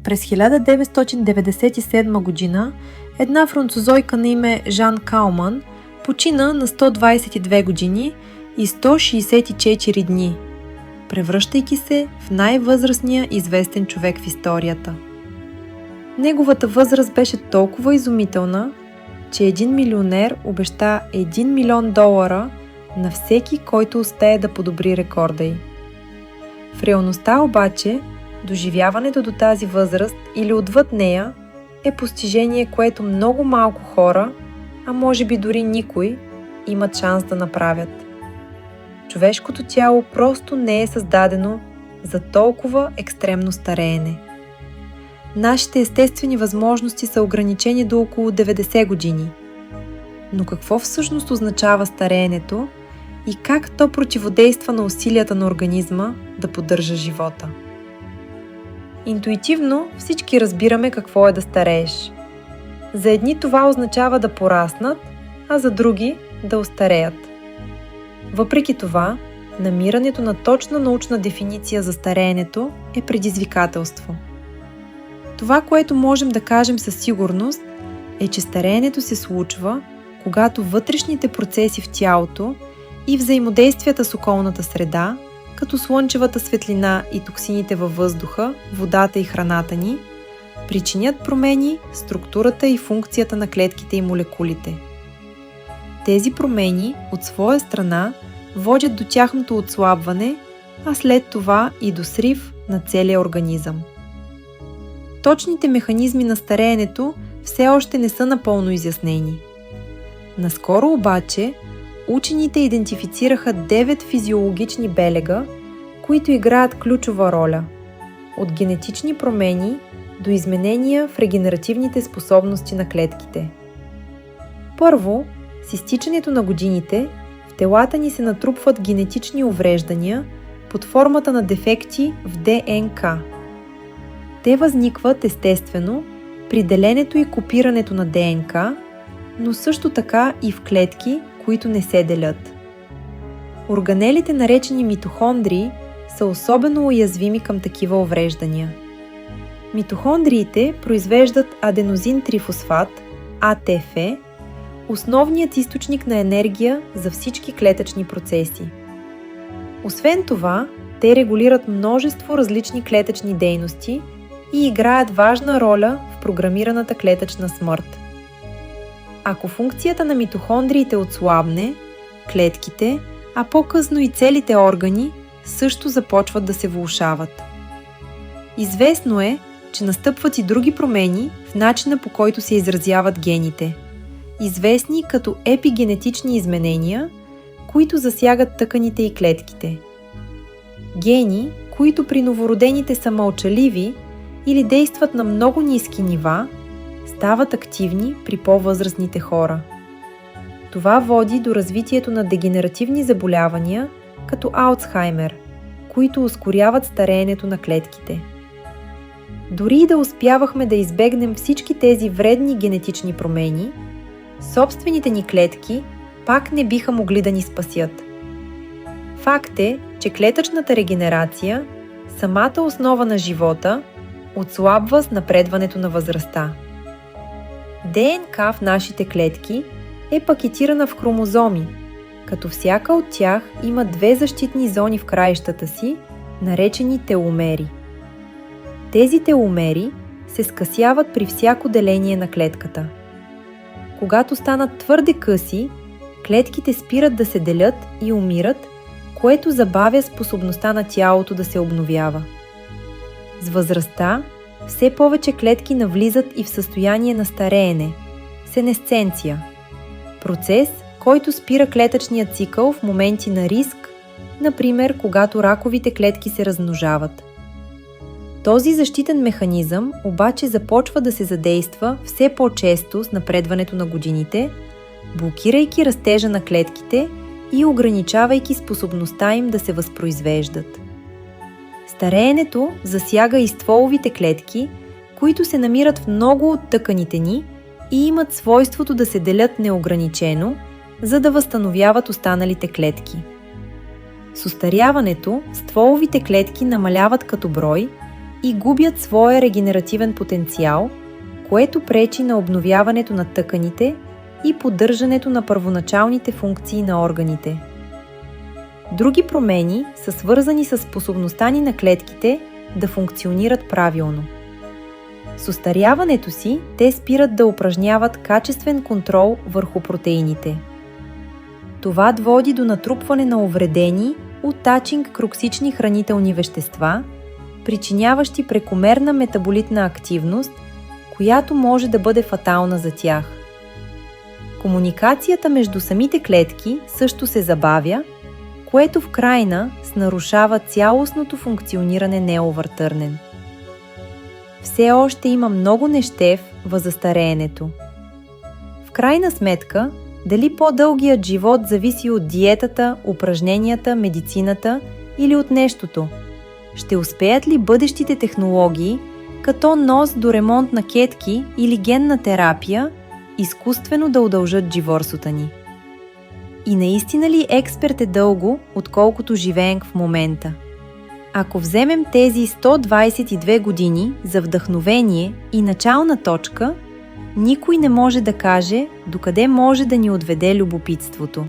През 1997 година една французойка на име Жан Кауман почина на 122 години и 164 дни, превръщайки се в най-възрастния известен човек в историята. Неговата възраст беше толкова изумителна, че един милионер обеща $1 милион на всеки, който успее да подобри рекорда й. В реалността обаче, доживяването до тази възраст или отвъд нея е постижение, което много малко хора, а може би дори никой, имат шанс да направят. Човешкото тяло просто не е създадено за толкова екстремно стареене. Нашите естествени възможности са ограничени до около 90 години. Но какво всъщност означава стареенето и как то противодейства на усилията на организма да поддържа живота? Интуитивно всички разбираме какво е да старееш. За едни това означава да пораснат, а за други да остареят. Въпреки това, намирането на точна научна дефиниция за стареенето е предизвикателство. Това, което можем да кажем със сигурност, е, че стареенето се случва, когато вътрешните процеси в тялото и взаимодействията с околната среда, като слънчевата светлина и токсините във въздуха, водата и храната ни, причинят промени в структурата и функцията на клетките и молекулите. Тези промени, от своя страна, водят до тяхното отслабване, а след това и до срив на целия организъм. Точните механизми на стареенето все още не са напълно изяснени. Наскоро обаче, учените идентифицираха 9 физиологични белега, които играят ключова роля – от генетични промени до изменения в регенеративните способности на клетките. Първо, с изтичането на годините, в телата ни се натрупват генетични увреждания под формата на дефекти в ДНК. Те възникват естествено при деленето и копирането на ДНК, но също така и в клетки, които не се делят. Органелите, наречени митохондрии, са особено уязвими към такива увреждания. Митохондриите произвеждат аденозин-трифосфат, АТФ, основният източник на енергия за всички клетъчни процеси. Освен това, те регулират множество различни клетъчни дейности и играят важна роля в програмираната клетъчна смърт. Ако функцията на митохондриите отслабне, клетките, а по-късно и целите органи също започват да се влошават. Известно е, че настъпват и други промени в начина, по който се изразяват гените, известни като епигенетични изменения, които засягат тъканите и клетките. Гени, които при новородените са мълчаливи или действат на много ниски нива, стават активни при по-възрастните хора. Това води до развитието на дегенеративни заболявания, като Алцхаймер, които ускоряват стареенето на клетките. Дори и да успявахме да избегнем всички тези вредни генетични промени, собствените ни клетки пак не биха могли да ни спасят. Факт е, че клетъчната регенерация, самата основа на живота, отслабва с напредването на възрастта. ДНК в нашите клетки е пакетирана в хромозоми, като всяка от тях има 2 защитни зони в краищата си, наречени теломери. Тези теломери се скъсяват при всяко деление на клетката. Когато станат твърде къси, клетките спират да се делят и умират, което забавя способността на тялото да се обновява. С възрастта, все повече клетки навлизат и в състояние на стареене – сенесценция. Процес, който спира клетъчния цикъл в моменти на риск, например когато раковите клетки се размножават. Този защитен механизъм обаче започва да се задейства все по-често с напредването на годините, блокирайки растежа на клетките и ограничавайки способността им да се възпроизвеждат. Стареенето засяга и стволовите клетки, които се намират в много от тъканите ни и имат свойството да се делят неограничено, за да възстановяват останалите клетки. С остаряването стволовите клетки намаляват като брой и губят своя регенеративен потенциал, което пречи на обновяването на тъканите и поддържането на първоначалните функции на органите. Други промени са свързани с способността ни на клетките да функционират правилно. С остаряването си, те спират да упражняват качествен контрол върху протеините. Това води до натрупване на увредени от ачинг-кроксични хранителни вещества, причиняващи прекомерна метаболитна активност, която може да бъде фатална за тях. Комуникацията между самите клетки също се забавя, което в крайна нарушава цялостното функциониране на Овъртърнен. Все още има много нещев във застареенето. В крайна сметка, дали по-дългият живот зависи от диетата, упражненията, медицината или от нещото? Ще успеят ли бъдещите технологии, като нос до ремонт на клетки или генна терапия, изкуствено да удължат живорсота ни? И наистина ли експерт е дълго, отколкото живеем в момента? Ако вземем тези 122 години за вдъхновение и начална точка, никой не може да каже докъде може да ни отведе любопитството.